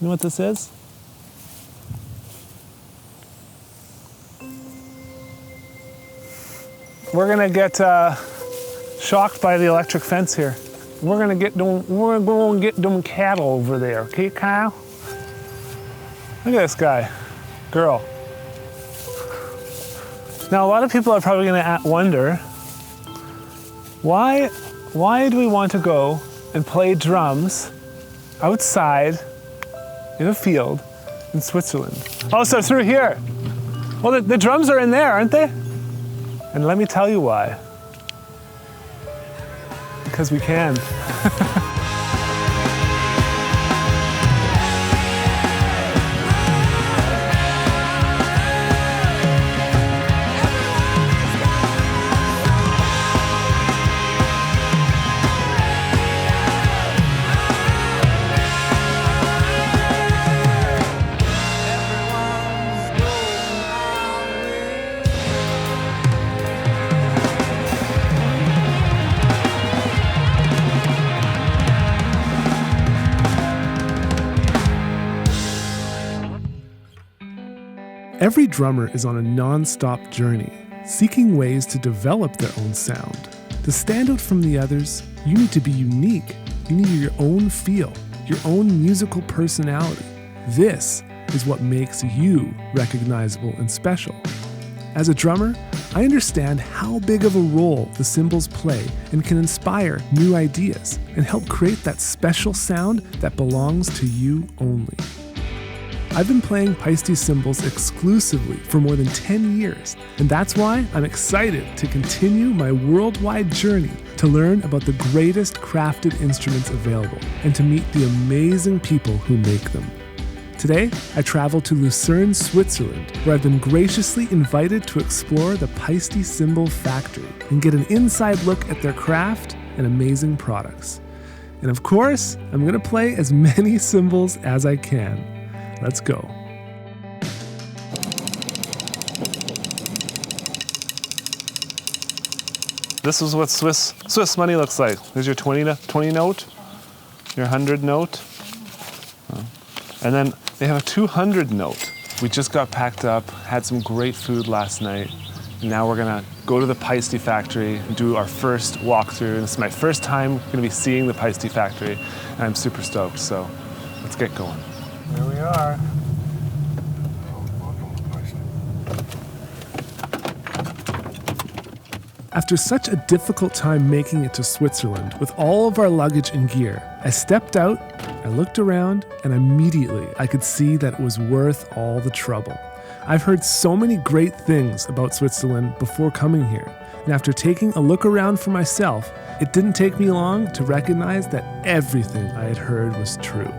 You know what this is? We're gonna get shocked by the electric fence here. We're gonna go and get them cattle over there, okay, Kyle? Look at this guy, girl. Now, a lot of people are probably gonna wonder, why do we want to go and play drums outside in a field in Switzerland? Oh, so through here. Well, the drums are in there, aren't they? And let me tell you why. Because we can. Every drummer is on a non-stop journey, seeking ways to develop their own sound. To stand out from the others, you need to be unique. You need your own feel, your own musical personality. This is what makes you recognizable and special. As a drummer, I understand how big of a role the cymbals play and can inspire new ideas and help create that special sound that belongs to you only. I've been playing Paiste Cymbals exclusively for more than 10 years, and that's why I'm excited to continue my worldwide journey to learn about the greatest crafted instruments available and to meet the amazing people who make them. Today, I travel to Lucerne, Switzerland, where I've been graciously invited to explore the Paiste Cymbal factory and get an inside look at their craft and amazing products. And of course, I'm going to play as many cymbals as I can. Let's go. This is what Swiss money looks like. There's your 20 note, your 100 note, and then they have a 200 note. We just got packed up, had some great food last night, and now we're gonna go to the Paiste factory and do our first walkthrough. This is my first time gonna be seeing the Paiste factory, and I'm super stoked, so let's get going. Here we are. After such a difficult time making it to Switzerland with all of our luggage and gear, I stepped out, I looked around, and immediately I could see that it was worth all the trouble. I've heard so many great things about Switzerland before coming here, and after taking a look around for myself, it didn't take me long to recognize that everything I had heard was true.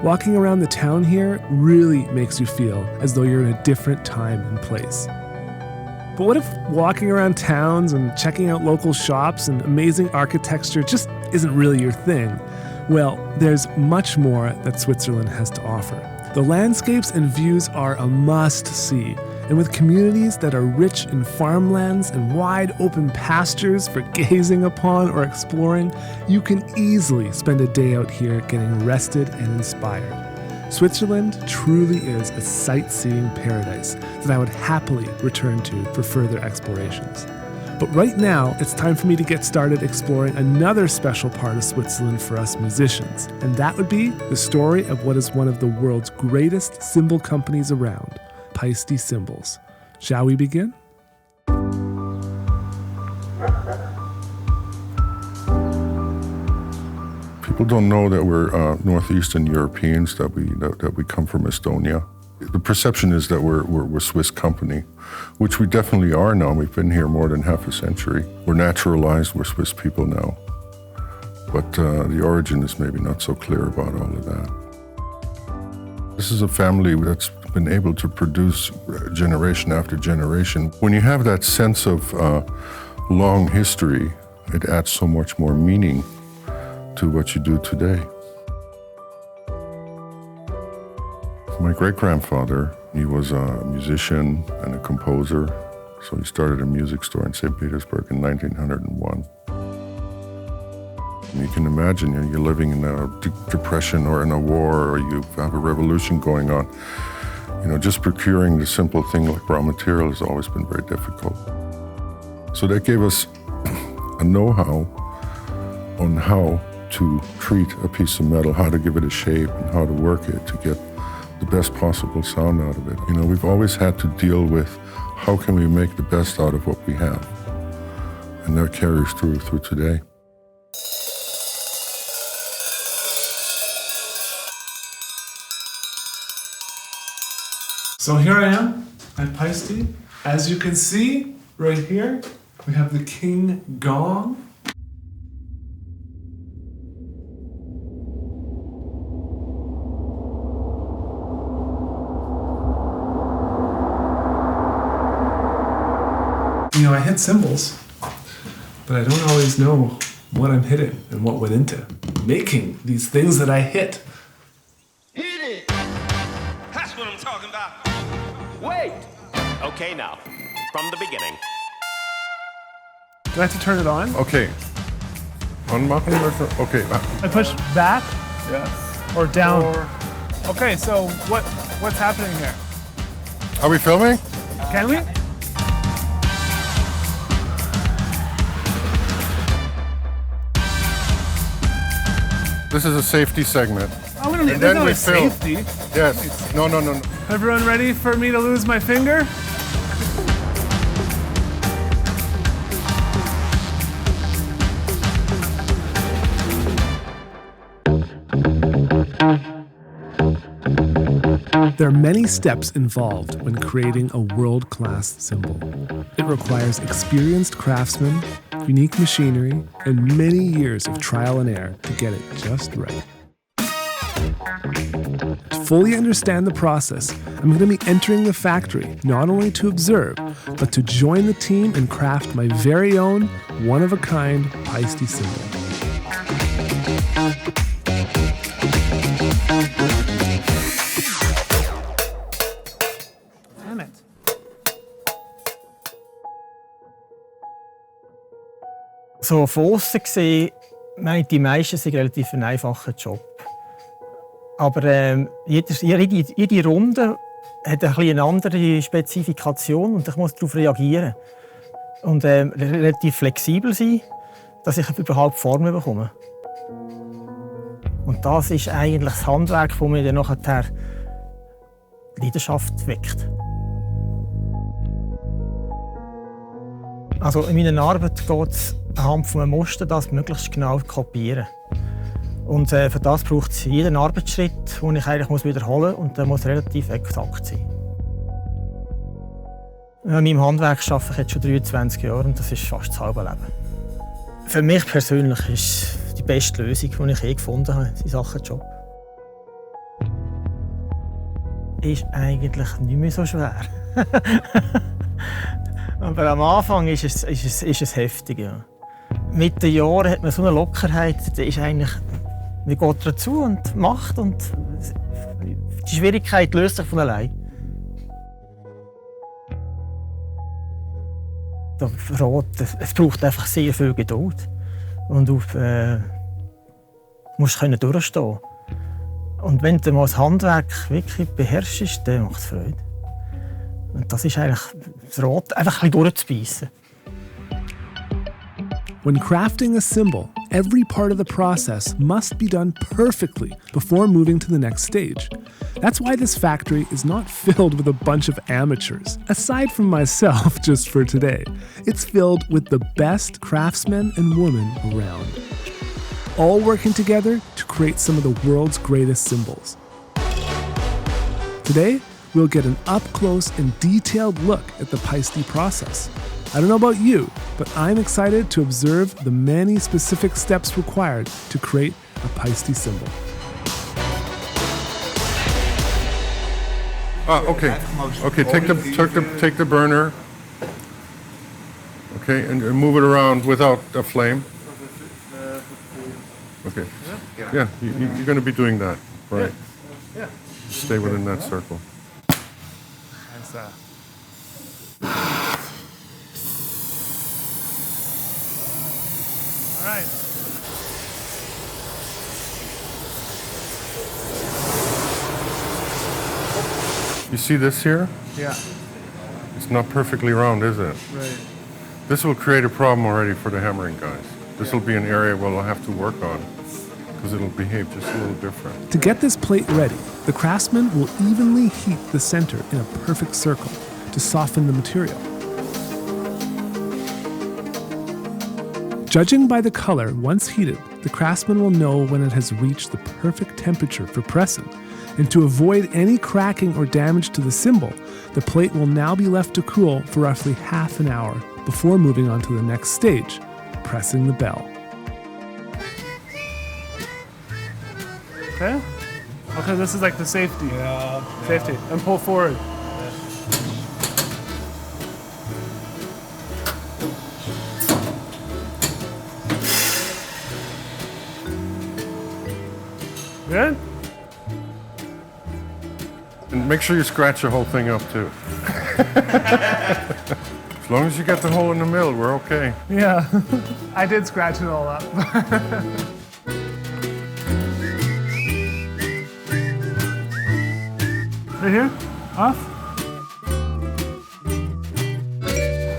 Walking around the town here really makes you feel as though you're in a different time and place. But what if walking around towns and checking out local shops and amazing architecture just isn't really your thing? Well, there's much more that Switzerland has to offer. The landscapes and views are a must-see, and with communities that are rich in farmlands and wide open pastures for gazing upon or exploring, you can easily spend a day out here getting rested and inspired. Switzerland truly is a sightseeing paradise that I would happily return to for further explorations. But right now, it's time for me to get started exploring another special part of Switzerland for us musicians, and that would be the story of what is one of the world's greatest cymbal companies around, Paiste Cymbals. Shall we begin? People don't know that we're Northeastern Europeans, that we come from Estonia. The perception is that we're a Swiss company, which we definitely are now. We've been here more than half a century. We're naturalized, we're Swiss people now. But the origin is maybe not so clear about all of that. This is a family that's been able to produce generation after generation. When you have that sense of long history, it adds so much more meaning to what you do today. My great-grandfather, he was a musician and a composer, so he started a music store in St. Petersburg in 1901. And he can imagine. You're living in a depression or in a war, or you have a revolution going on. Just procuring the simple thing like raw material has always been very difficult. So that gave us a know-how on how to treat a piece of metal, how to give it a shape, and how to work it to get the best possible sound out of it. We've always had to deal with how can we make the best out of what we have. And that carries through today. So here I am at Paiste. As you can see right here, we have the king gong. I hit cymbals, but I don't always know what I'm hitting and what went into making these things that I hit. Hit it! That's what I'm talking about. Wait! Okay, now, from the beginning. Do I have to turn it on? Okay. Unmuffling or okay. I push back? Yes. Or down? Okay, so what's happening here? Are we filming? Can we? This is a safety segment. Oh, we don't need And then we no film. safety. Yes. No. Everyone ready for me to lose my finger? There are many steps involved when creating a world-class cymbal. It requires experienced craftsmen, unique machinery, and many years of trial and error to get it just right. To fully understand the process, I'm going to be entering the factory not only to observe, but to join the team and craft my very own one-of-a-kind Paiste cymbal. Damn it. So von aussen gesehen, meine die meisten sind relativ ein einfacher Job. Aber jede Runde hat eine andere Spezifikation und ich muss darauf reagieren. Und relativ flexibel sein, dass ich überhaupt Form bekomme. Und das ist eigentlich das Handwerk, das mir dann nachher Leidenschaft weckt. Also in meiner Arbeit geht es anhand von einem Muster, das möglichst genau kopieren. Und für das braucht es jeden Arbeitsschritt, den ich eigentlich wiederholen muss, und der muss relativ exakt sein. In meinem Handwerk arbeite ich jetzt schon 23 Jahre und das ist fast das halbe Leben. Für mich persönlich ist es die beste Lösung, die ich je gefunden habe in Sachen Job. Ist eigentlich nicht mehr so schwer. Aber am Anfang ist es heftig. Ja. Mit den Jahren hat man so eine Lockerheit, die ist eigentlich, man geht dazu und macht und die Schwierigkeit löst sich von allein. Es braucht einfach sehr viel Geduld und du musst durchstehen. Und wenn du mal das Handwerk wirklich beherrschst, dann macht es Freude. Und das ist eigentlich das Rot, einfach ein bisschen durchzubeissen. When crafting a cymbal, every part of the process must be done perfectly before moving to the next stage. That's why this factory is not filled with a bunch of amateurs, aside from myself just for today. It's filled with the best craftsmen and women around, all working together to create some of the world's greatest cymbals. Today, we'll get an up-close and detailed look at the Paiste process. I don't know about you, but I'm excited to observe the many specific steps required to create a Paiste cymbal. Okay. Okay, take the burner. Okay, and move it around without a flame. Okay. Yeah, you're going to be doing that, right? Yeah. Stay within that circle. All right. You see this here? Yeah. It's not perfectly round, is it? Right. This will create a problem already for the hammering guys. This will be an area where we'll have to work on because it'll behave just a little different. To get this plate ready, the craftsman will evenly heat the center in a perfect circle to soften the material. Judging by the color, once heated, the craftsman will know when it has reached the perfect temperature for pressing. And to avoid any cracking or damage to the cymbal, the plate will now be left to cool for roughly half an hour before moving on to the next stage, pressing the bell. Okay? Okay, this is like the safety. Yeah. Safety. And pull forward. Good? And make sure you scratch the whole thing up too. As long as you get the hole in the middle, we're okay. Yeah. I did scratch it all up. Right here? Off?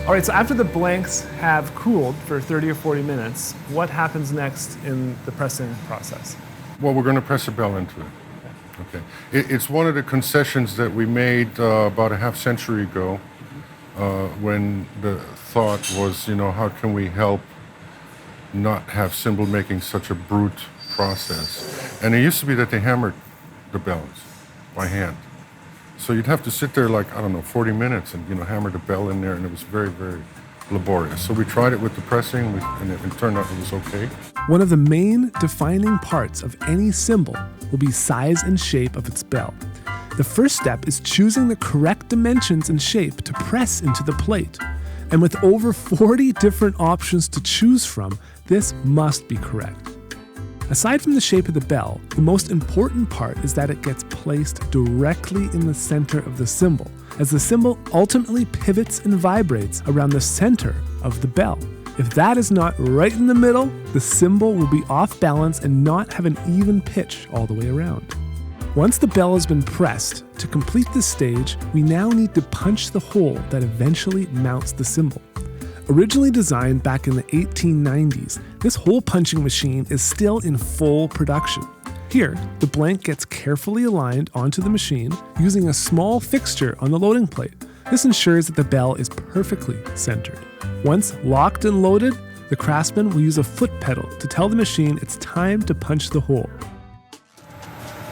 All right, so after the blanks have cooled for 30 or 40 minutes, what happens next in the pressing process? Well, we're going to press a bell into it. Okay. It's one of the concessions that we made about a half century ago when the thought was, how can we help not have cymbal making such a brute process? And it used to be that they hammered the bells by hand. So you'd have to sit there 40 minutes and, hammer the bell in there, and it was very, very laborious. So we tried it with the pressing, and it turned out it was okay. One of the main defining parts of any cymbal will be size and shape of its bell. The first step is choosing the correct dimensions and shape to press into the plate. And with over 40 different options to choose from, this must be correct. Aside from the shape of the bell, the most important part is that it gets placed directly in the center of the cymbal, as the cymbal ultimately pivots and vibrates around the center of the bell. If that is not right in the middle, the cymbal will be off balance and not have an even pitch all the way around. Once the bell has been pressed, to complete this stage, we now need to punch the hole that eventually mounts the cymbal. Originally designed back in the 1890s, this hole punching machine is still in full production. Here, the blank gets carefully aligned onto the machine using a small fixture on the loading plate. This ensures that the bell is perfectly centered. Once locked and loaded, the craftsman will use a foot pedal to tell the machine it's time to punch the hole.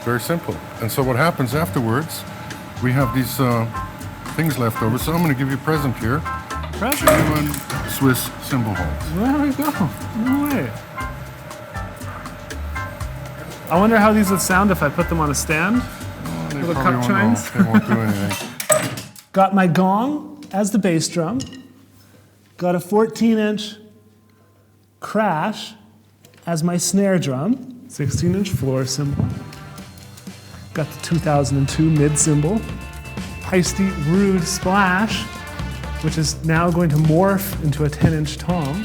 Very simple. And so what happens afterwards, we have these things left over. So I'm going to give you a present here. Genuine Swiss cymbal holes. There we go. No way. I wonder how these would sound if I put them on a stand. They Little probably cup chimes. They won't do anything. Got my gong as the bass drum. Got a 14-inch crash as my snare drum. 16-inch floor cymbal. Got the 2002 mid cymbal. Paiste Rude Splash, which is now going to morph into a 10-inch tom.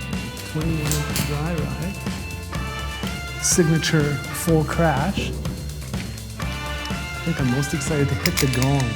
21-inch dry ride. Signature full crash. I think I'm most excited to hit the gong.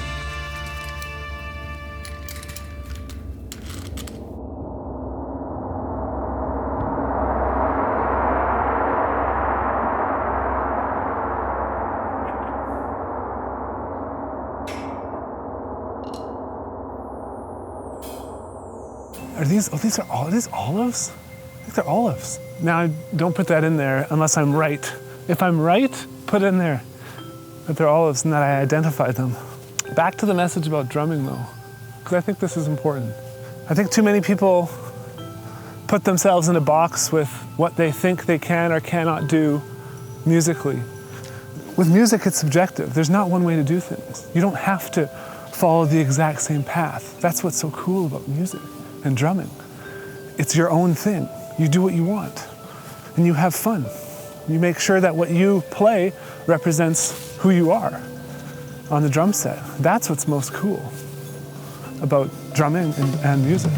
Are these olives? I think they're olives. Now, don't put that in there unless I'm right. If I'm right, put it in there that they're olives and that I identified them. Back to the message about drumming though, because I think this is important. I think too many people put themselves in a box with what they think they can or cannot do musically. With music, it's subjective. There's not one way to do things. You don't have to follow the exact same path. That's what's so cool about music and drumming. It's your own thing. You do what you want, and you have fun. You make sure that what you play represents who you are on the drum set. That's what's most cool about drumming and music.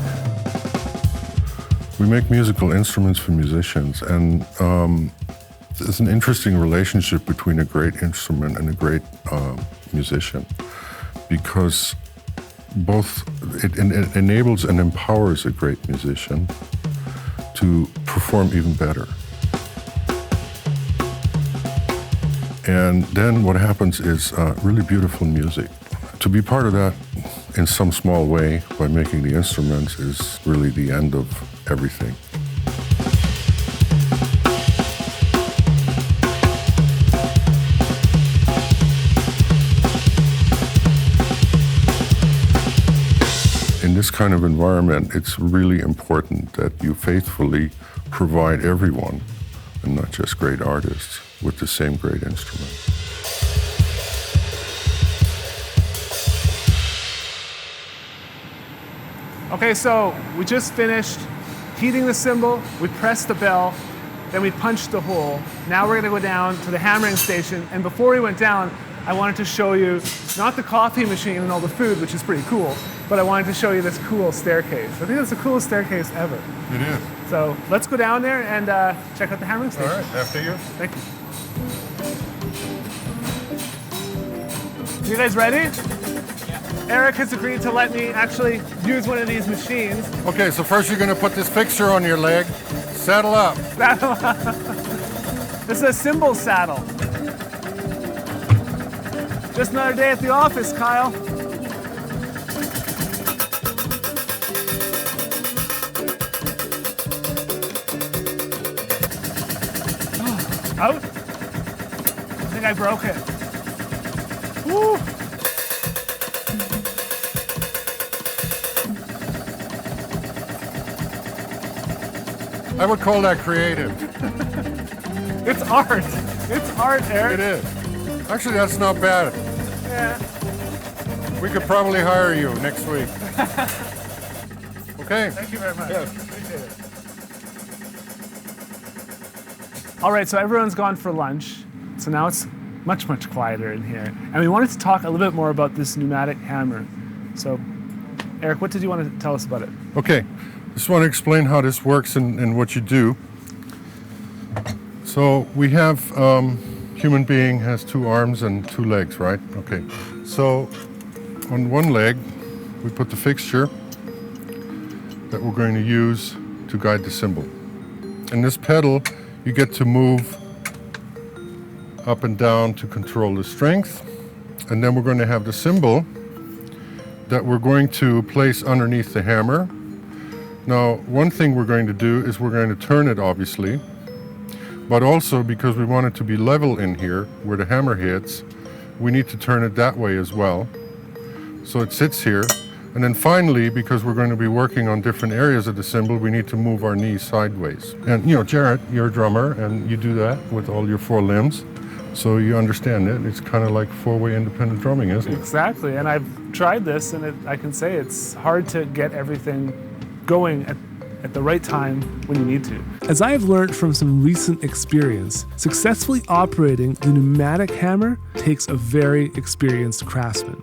We make musical instruments for musicians, and there's an interesting relationship between a great instrument and a great musician. because both it enables and empowers a great musician to perform even better. And then what happens is really beautiful music. To be part of that in some small way by making the instruments is really the end of everything. In this kind of environment, it's really important that you faithfully provide everyone, and not just great artists, with the same great instrument. Okay, so we just finished heating the cymbal, we pressed the bell, then we punched the hole. Now we're gonna go down to the hammering station, and before we went down, I wanted to show you not the coffee machine and all the food, which is pretty cool, but I wanted to show you this cool staircase. I think that's the coolest staircase ever. It is. So let's go down there and check out the hammering station. All right, after you. Thank you. You guys ready? Yeah. Erik has agreed to let me actually use one of these machines. Okay, so first you're going to put this fixture on your leg. Saddle up. This is a cymbal saddle. Just another day at the office, Kyle. Out? I think I broke it. Woo! I would call that creative. It's art. It's art, Erik. It is. Actually, that's not bad. Yeah. We could probably hire you next week. Okay. Thank you very much. Yes. Appreciate it. All right, so everyone's gone for lunch. So now it's much, much quieter in here. And we wanted to talk a little bit more about this pneumatic hammer. So, Erik, what did you want to tell us about it? Okay. Just want to explain how this works and what you do. So we have human being has 2 arms and 2 legs, right? Okay. So on one leg, we put the fixture that we're going to use to guide the cymbal. And this pedal, you get to move up and down to control the strength. And then we're going to have the cymbal that we're going to place underneath the hammer. Now, one thing we're going to do is we're going to turn it, obviously, but also because we want it to be level in here where the hammer hits, we need to turn it that way as well. So it sits here. And then finally, because we're going to be working on different areas of the cymbal, we need to move our knees sideways. And you know, Jarrett, you're a drummer and you do that with all your 4 limbs. So you understand it. It's kind of like 4-way independent drumming, isn't it? Exactly, and I've tried this and I can say it's hard to get everything going at the right time when you need to. As I have learned from some recent experience, successfully operating the pneumatic hammer takes a very experienced craftsman.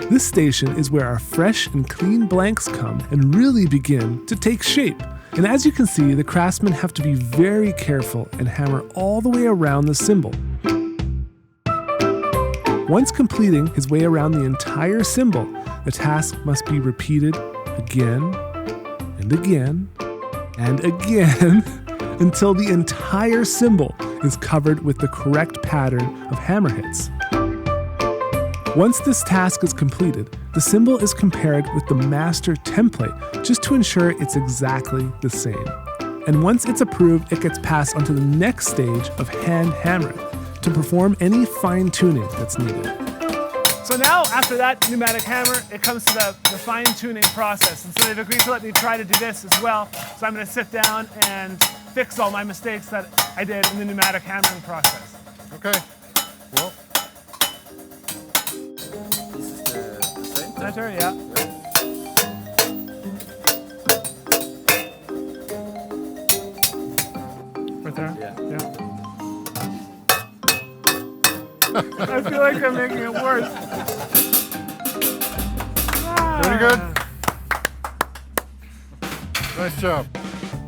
This station is where our fresh and clean blanks come and really begin to take shape. And as you can see, the craftsmen have to be very careful and hammer all the way around the cymbal. Once completing his way around the entire cymbal, the task must be repeated again and again and again until the entire cymbal is covered with the correct pattern of hammer hits. Once this task is completed, the cymbal is compared with the master template just to ensure it's exactly the same. And once it's approved, it gets passed on to the next stage of hand hammering to perform any fine-tuning that's needed. So now, after that pneumatic hammer, it comes to the fine-tuning process. And so they've agreed to let me try to do this as well. So I'm going to sit down and fix all my mistakes that I did in the pneumatic hammering process. Okay. Well. This is the center? Center, yeah. Right there? Yeah. I feel like I'm making it worse. Very good. Nice job.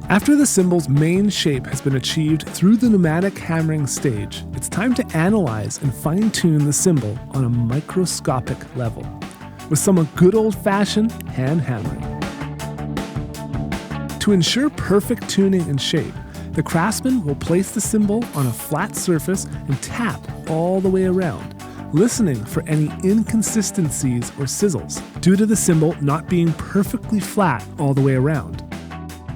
After the cymbal's main shape has been achieved through the pneumatic hammering stage, it's time to analyze and fine-tune the cymbal on a microscopic level. with some good old-fashioned hand hammering. To ensure perfect tuning and shape, the craftsman will place the cymbal on a flat surface and tap all the way around, listening for any inconsistencies or sizzles due to the cymbal not being perfectly flat all the way around.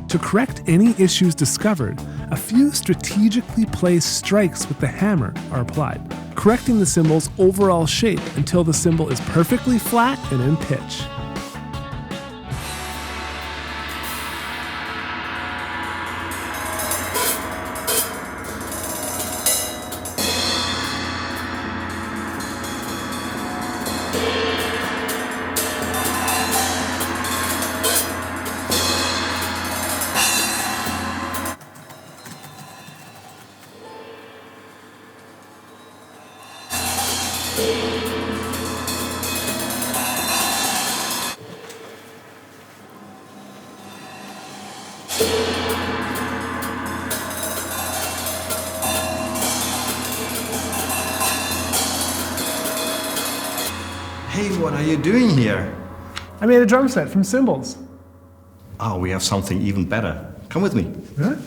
To correct any issues discovered, a few strategically placed strikes with the hammer are applied, correcting the cymbal's overall shape until the cymbal is perfectly flat and in pitch. Hey, what are you doing here? I made a drum set from cymbals. Oh, we have something even better. Come with me. Huh?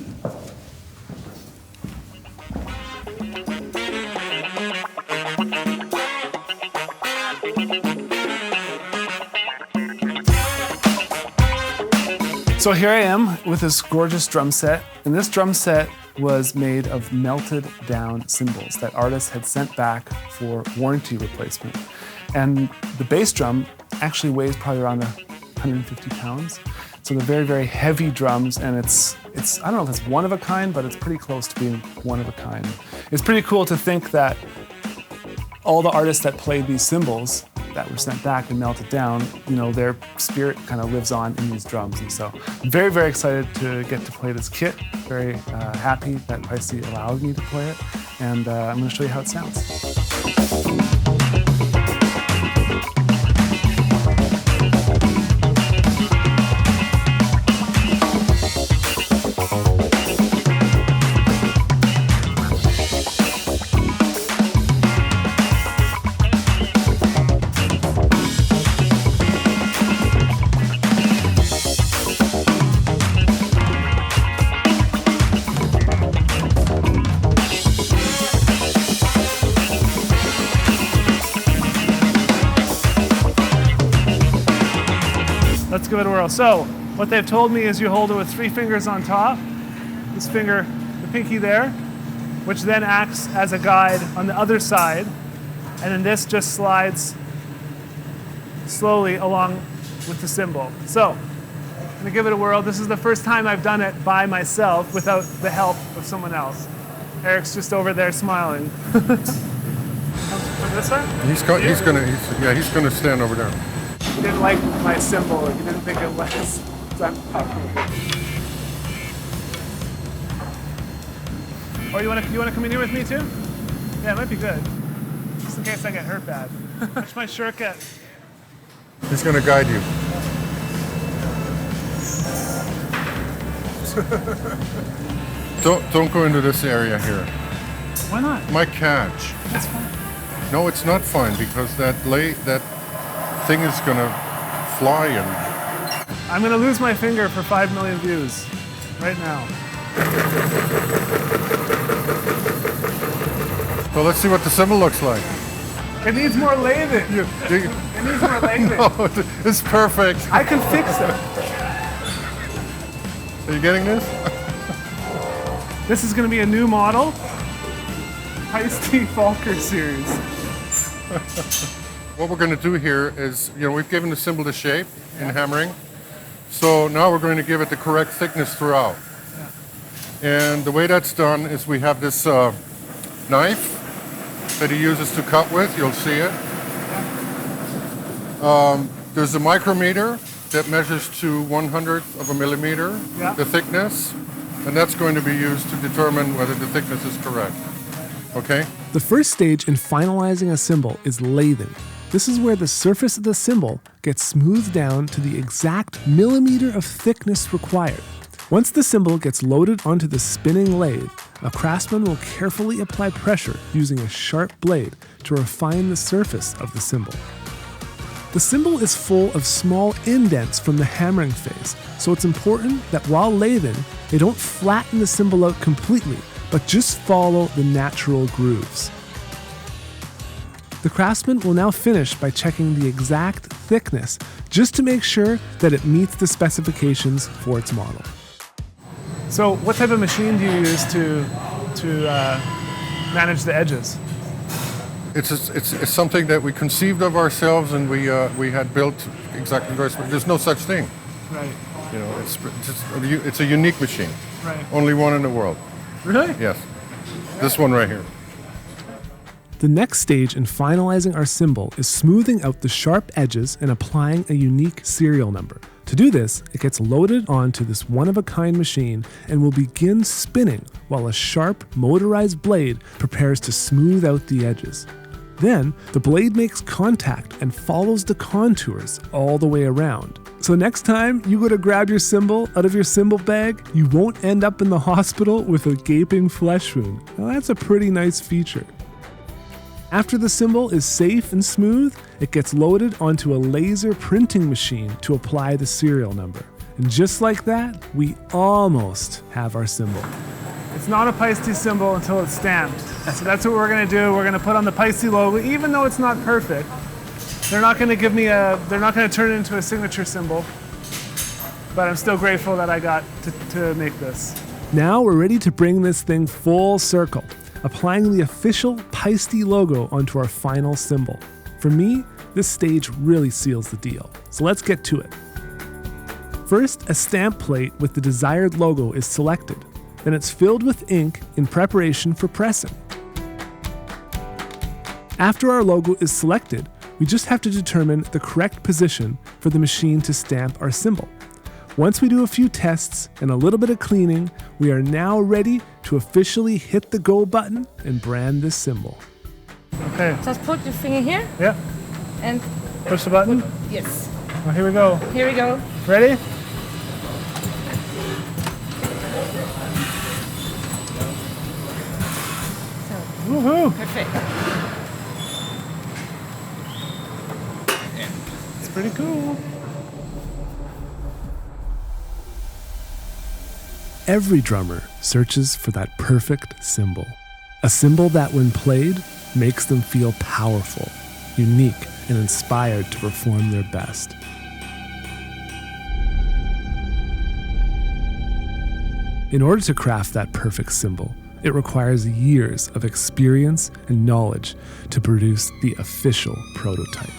So here I am with this gorgeous drum set, and this drum set was made of melted down cymbals that artists had sent back for warranty replacement. And the bass drum actually weighs probably around 150 pounds. So they're very, very heavy drums, and it's I don't know if it's one of a kind, but it's pretty close to being one of a kind. It's pretty cool to think that all the artists that played these cymbals that were sent back and melted down, you know, their spirit kind of lives on in these drums. And so I'm very, very excited to get to play this kit. Very happy that Paiste allowed me to play it. And I'm going to show you how it sounds. Let's give it a whirl. So, what they've told me is you hold it with 3 fingers on top, this finger, the pinky there, which then acts as a guide on the other side, and then this just slides slowly along with the cymbal. So, I'm gonna give it a whirl. This is the first time I've done it by myself without the help of someone else. Erik's just over there smiling. From this side? He's gonna stand over there. He didn't like my cymbal. He didn't think it was. Or you wanna come in here with me too? Yeah, it might be good. Just in case I get hurt bad. Watch my shirt get. He's gonna guide you. Don't go into this area here. Why not? Might catch. That's fine. No, it's not fine because that thing is gonna fly and I'm gonna lose my finger for 5 million views right now. so let's see what the cymbal looks like. It needs more lathing. It needs more lathing. No, it's perfect. I can fix it. Are you getting this? This is gonna be a new model. Paiste Falker series. What we're going to do here is, we've given the cymbal the shape in hammering. So now we're going to give it the correct thickness throughout. And the way that's done is we have this knife that he uses to cut with. You'll see it. There's a micrometer that measures to 1/100 of a millimeter, the thickness. And that's going to be used to determine whether the thickness is correct. Okay? The first stage in finalizing a cymbal is lathing. This is where the surface of the cymbal gets smoothed down to the exact millimeter of thickness required. Once the cymbal gets loaded onto the spinning lathe, a craftsman will carefully apply pressure using a sharp blade to refine the surface of the cymbal. The The cymbal is full of small indents from the hammering phase, so it's important that while lathing, they don't flatten the cymbal out completely, but just follow the natural grooves. The craftsman will now finish by checking the exact thickness, just to make sure that it meets the specifications for its model. So what type of machine do you use to manage the edges? It's something that we conceived of ourselves, and we had built exactly the right. There's no such thing. Right. You know, it's a unique machine. Right. Only one in the world. Really? Yes. This one right here. The next stage in finalizing our cymbal is smoothing out the sharp edges and applying a unique serial number. To do this, it gets loaded onto this one-of-a-kind machine and will begin spinning while a sharp, motorized blade prepares to smooth out the edges. Then, the blade makes contact and follows the contours all the way around. So next time you go to grab your cymbal out of your cymbal bag, you won't end up in the hospital with a gaping flesh wound. Now that's a pretty nice feature. After the cymbal is safe and smooth, it gets loaded onto a laser printing machine to apply the serial number. And just like that, we almost have our cymbal. It's not a Paiste cymbal until it's stamped. So that's what we're gonna do. We're gonna put on the Paiste logo, even though it's not perfect. They're not gonna turn it into a signature cymbal, but I'm still grateful that I got to make this. Now we're ready to bring this thing full circle, applying the official Paiste logo onto our final cymbal. For me, this stage really seals the deal. So let's get to it. First, a stamp plate with the desired logo is selected. Then it's filled with ink in preparation for pressing. After our logo is selected, we just have to determine the correct position for the machine to stamp our cymbal. Once we do a few tests and a little bit of cleaning, we are now ready to officially hit the go button and brand this cymbal. Okay. Just put your finger here Yeah. and Push the button. yes. Oh, here we go. Here we go. Ready? Woohoo! Perfect. It's pretty cool. Every drummer searches for that perfect cymbal. A cymbal that, when played, makes them feel powerful, unique, and inspired to perform their best. In order to craft that perfect cymbal, it requires years of experience and knowledge to produce the official prototype.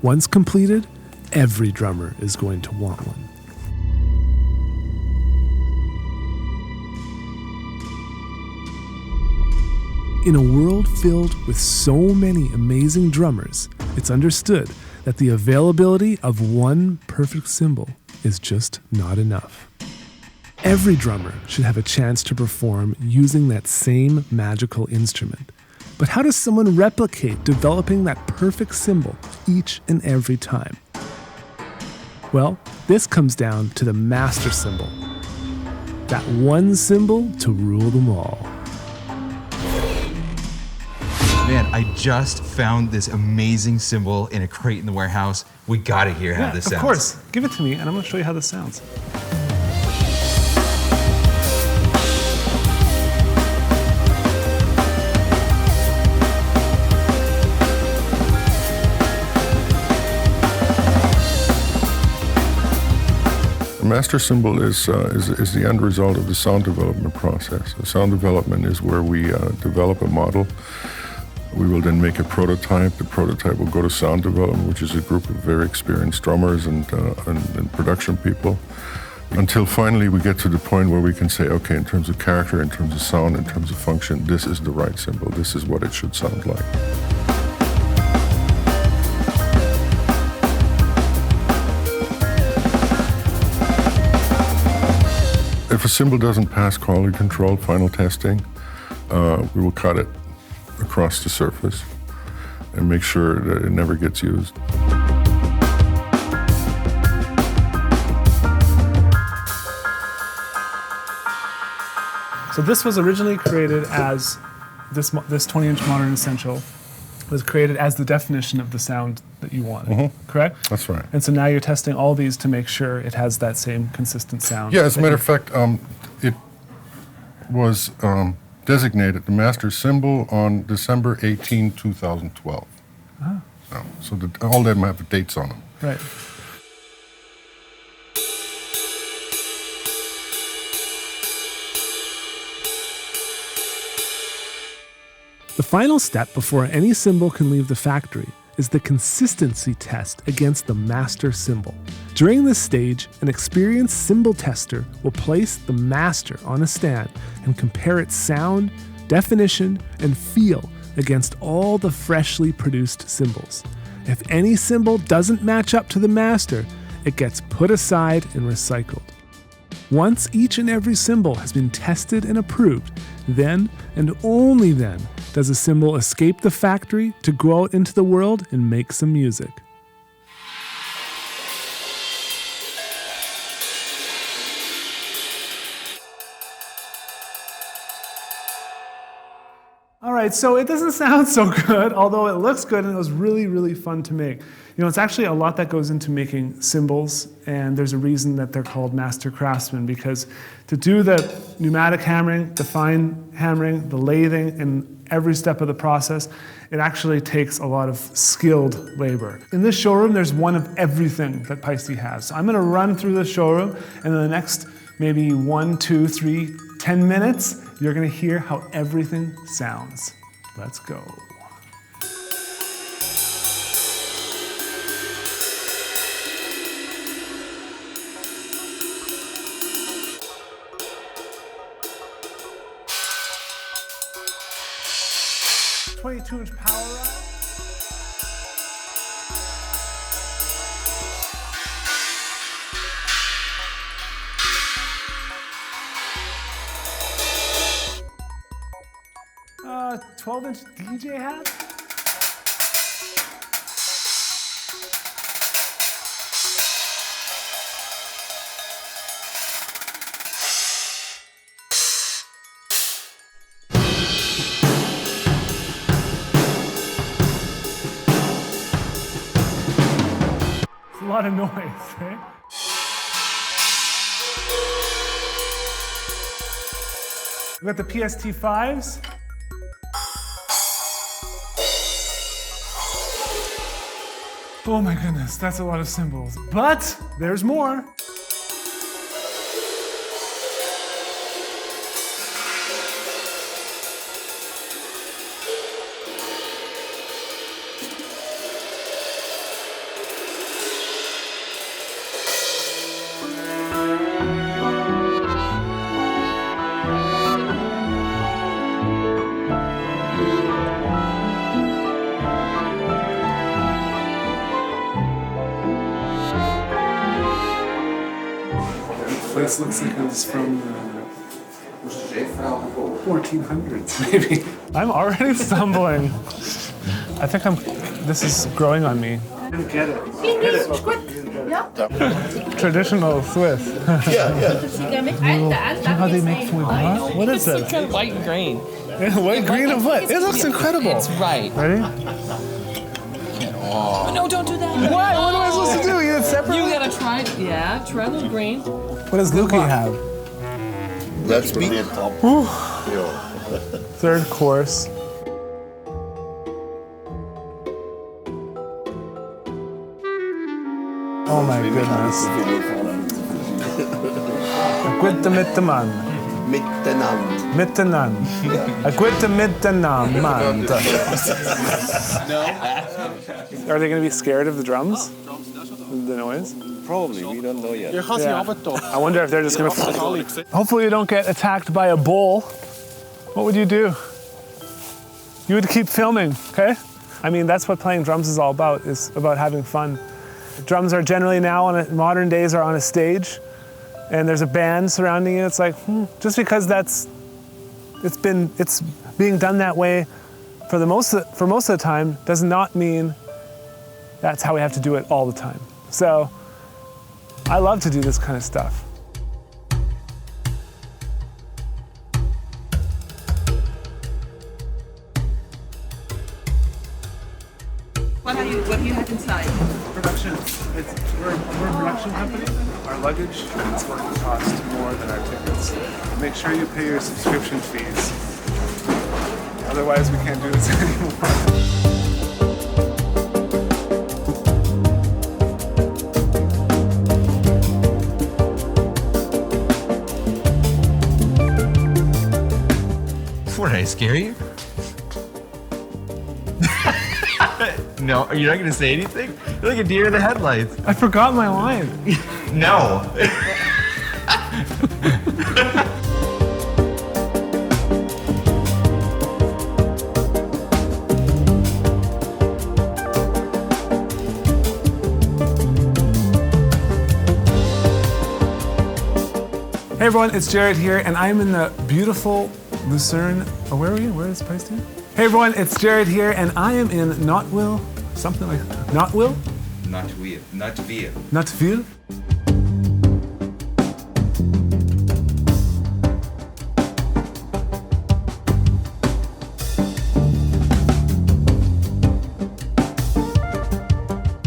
Once completed, every drummer is going to want one. In a world filled with so many amazing drummers, it's understood that the availability of one perfect cymbal is just not enough. Every drummer should have a chance to perform using that same magical instrument. But how does someone replicate developing that perfect cymbal each and every time? Well, this comes down to the master cymbal. That one cymbal to rule them all. Man, I just found this amazing cymbal in a crate in the warehouse. We gotta hear how this sounds. Of course. Give it to me and I'm gonna show you how this sounds. A master cymbal is the end result of the sound development process. The sound development is where we develop a model. We will then make a prototype. The prototype will go to sound development, which is a group of very experienced drummers and production people, until finally we get to the point where we can say, okay, in terms of character, in terms of sound, in terms of function, this is the right cymbal. This is what it should sound like. If a cymbal doesn't pass quality control, final testing, we will cut it across the surface and make sure that it never gets used. So this was originally created as this 20-inch Modern Essential. was created as the definition of the sound that you wanted, correct? That's right. And so now you're testing all these to make sure it has that same consistent sound. Yeah, as a matter of fact, it was designated the master cymbal on December 18, 2012. So all of them have dates on them. Right. The final step before any cymbal can leave the factory is the consistency test against the master cymbal. During this stage, an experienced cymbal tester will place the master on a stand and compare its sound, definition, and feel against all the freshly produced cymbals. If any cymbal doesn't match up to the master, it gets put aside and recycled. Once each and every cymbal has been tested and approved, then and only then does a cymbal escape the factory to go out into the world and make some music. All right, so it doesn't sound so good, although it looks good and it was really, really fun to make. You know, it's actually a lot that goes into making cymbals, and there's a reason that they're called master craftsmen, because to do the pneumatic hammering, the fine hammering, the lathing, and every step of the process, it actually takes a lot of skilled labor. In this showroom, there's one of everything that Paiste has. So I'm gonna run through the showroom, and in the next maybe 1, 2, 3, 10 minutes, you're gonna hear how everything sounds. Let's go. A 22-inch power rod. A 12-inch DJ hat. It's a lot of noise, right? We got the PST-5s. Oh my goodness, that's a lot of cymbals. But there's more. This looks like it was from the 1400s, maybe. I'm already stumbling. I think this is growing on me. I didn't get it. Traditional Swiss. How they make foie gras? What is this? It's kind of white and green. White, green, and what? It looks incredible. It's right. Ready? Oh, no, don't do that. What? What am I supposed to do? Eat it separately? You gotta try it. Yeah, try the green. What does Luki have? That's me. Third course. Oh my goodness. Gute Mittemann. Mittenan. A gute Mittenan. Are they going to be scared of the drums? The noise? Probably, we don't know yet. Yeah. I wonder if they're just going to... Hopefully you don't get attacked by a bull. What would you do? You would keep filming, okay? I mean, that's what playing drums is all about, is about having fun. Drums are generally now, modern days, are on a stage, and there's a band surrounding you. It's like, just because it's being done that way for most of the time does not mean that's how we have to do it all the time. So I love to do this kind of stuff. What do you have inside? Production. We're a production company. Our luggage is going to cost more than our tickets. Make sure you pay your subscription fees. Otherwise, we can't do this anymore. What, did I scare you? No, you're not gonna say anything? You're like a deer in the headlights. I forgot my line. No. Hey everyone, it's Jared here, and I'm in the beautiful Lucerne. Oh, where are you? Where is Paiste? Hey everyone, it's Jared here, and I am in Notville, something like that. Notville? Notville. Notville. Notville?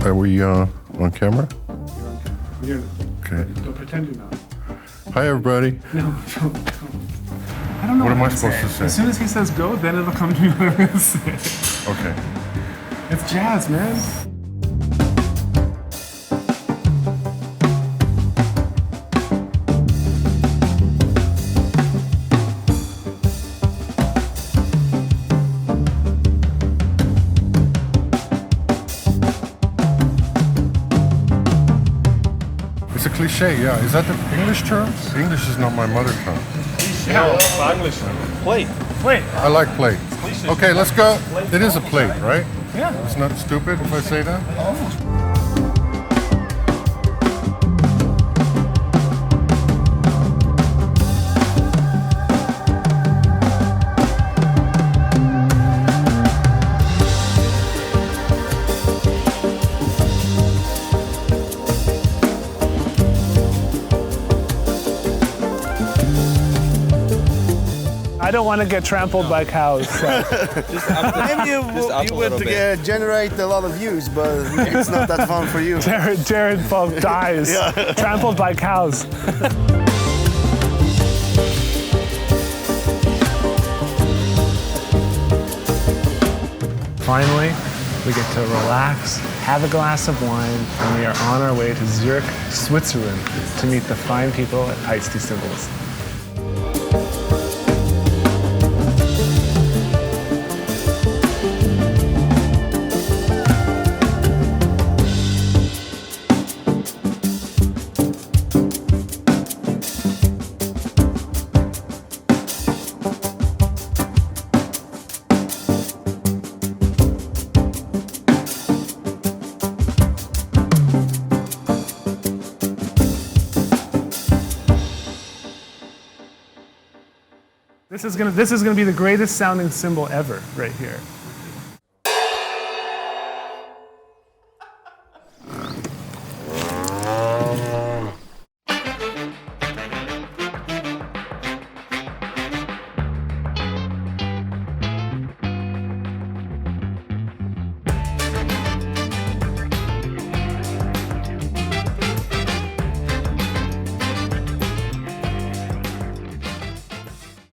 Are we on camera? You're, Okay. don't pretend you're not. Hi, everybody. No, don't. I don't know What am I to supposed to say? As soon as he says go, then it'll come to me what I'm going to say. Okay. It's jazz, man. It's a cliche, yeah. Is that the English term? English is not my mother tongue. Yeah. English. Plate. Wait. I like plate. Okay, let's go. It is a plate, right? Yeah. It's not stupid if I say that? I don't want to get trampled by cows. So. Maybe you would generate a lot of views, but it's not that fun for you. Jared Folk dies, trampled by cows. Finally, we get to relax, have a glass of wine, and we are on our way to Zurich, Switzerland, to meet the fine people at Paiste Cymbals. This is gonna be the greatest sounding cymbal ever, right here.